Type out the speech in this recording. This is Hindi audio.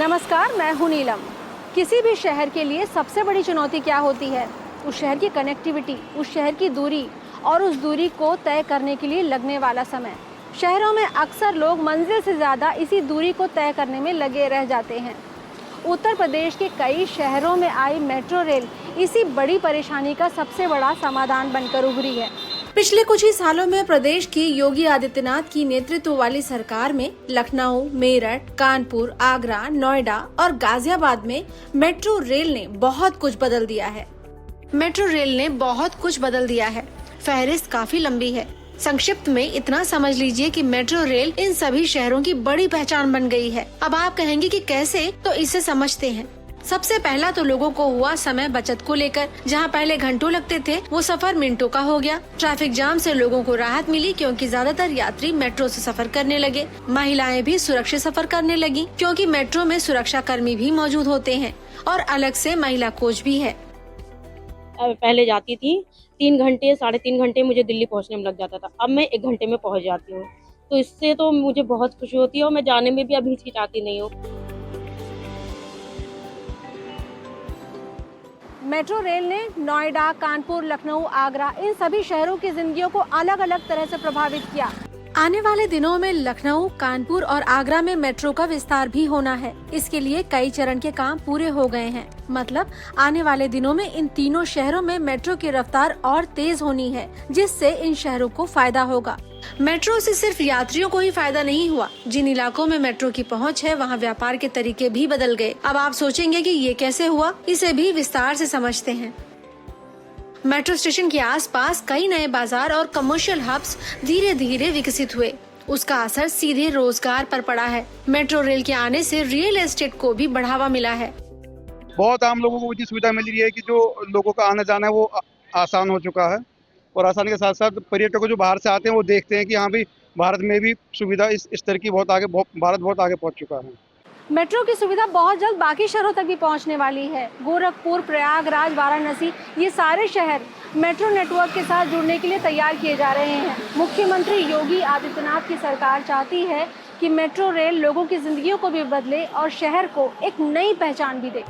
नमस्कार, मैं हूं नीलम। किसी भी शहर के लिए सबसे बड़ी चुनौती क्या होती है? उस शहर की कनेक्टिविटी, उस शहर की दूरी और उस दूरी को तय करने के लिए लगने वाला समय। शहरों में अक्सर लोग मंजिल से ज़्यादा इसी दूरी को तय करने में लगे रह जाते हैं। उत्तर प्रदेश के कई शहरों में आई मेट्रो रेल इसी बड़ी परेशानी का सबसे बड़ा समाधान बनकर उभरी है। पिछले कुछ ही सालों में प्रदेश की योगी आदित्यनाथ की नेतृत्व वाली सरकार में लखनऊ, मेरठ, कानपुर, आगरा, नोएडा और गाजियाबाद में मेट्रो रेल ने बहुत कुछ बदल दिया है। फहरिस्त काफी लंबी है। संक्षिप्त में इतना समझ लीजिए कि मेट्रो रेल इन सभी शहरों की बड़ी पहचान बन गई है। अब आप कहेंगे कि कैसे, तो इसे समझते हैं। सबसे पहला तो लोगों को हुआ समय बचत को लेकर। जहां पहले घंटों लगते थे, वो सफर मिनटों का हो गया। ट्रैफिक जाम से लोगों को राहत मिली क्योंकि ज्यादातर यात्री मेट्रो से सफर करने लगे। महिलाएं भी सुरक्षित सफर करने लगी क्योंकि मेट्रो में सुरक्षा कर्मी भी मौजूद होते हैं और अलग से महिला कोच भी है। पहले जाती थी 3 घंटे 3.5 घंटे मुझे दिल्ली पहुंचने में लग जाता था। अब मैं 1 घंटे में पहुंच जाती हूँ, तो इससे तो मुझे बहुत खुशी होती है और मैं जाने में भी अब हिचकिचाती नहीं हूँ। मेट्रो रेल ने नोएडा, कानपुर, लखनऊ, आगरा इन सभी शहरों की जिंदगियों को अलग अलग तरह से प्रभावित किया। आने वाले दिनों में लखनऊ, कानपुर और आगरा में मेट्रो का विस्तार भी होना है। इसके लिए कई चरण के काम पूरे हो गए हैं। मतलब आने वाले दिनों में इन तीनों शहरों में मेट्रो की रफ्तार और तेज होनी है, जिससे इन शहरों को फायदा होगा। मेट्रो से सिर्फ यात्रियों को ही फायदा नहीं हुआ। जिन इलाकों में मेट्रो की पहुंच है, वहां व्यापार के तरीके भी बदल गए। अब आप सोचेंगे कि ये कैसे हुआ, इसे भी विस्तार से समझते हैं। मेट्रो स्टेशन के आसपास कई नए बाजार और कमर्शियल हब्स धीरे धीरे विकसित हुए। उसका असर सीधे रोजगार पर पड़ा है। मेट्रो रेल के आने से रियल एस्टेट को भी बढ़ावा मिला है। बहुत आम लोगों को ये सुविधा मिल रही है कि जो लोगों का आना जाना है वो आसान हो चुका है, और आसानी के साथ साथ पर्यटक जो बाहर से आते हैं वो देखते हैं कि हाँ भाई, भारत में भी सुविधा इस स्तर की भारत बहुत आगे पहुंच चुका है। मेट्रो की सुविधा बहुत जल्द बाकी शहरों तक भी पहुंचने वाली है। गोरखपुर, प्रयागराज, वाराणसी, ये सारे शहर मेट्रो नेटवर्क के साथ जुड़ने के लिए तैयार किए जा रहे हैं। मुख्यमंत्री योगी आदित्यनाथ की सरकार चाहती है कि मेट्रो रेल लोगों की जिंदगियों को भी बदले और शहर को एक नई पहचान भी दे।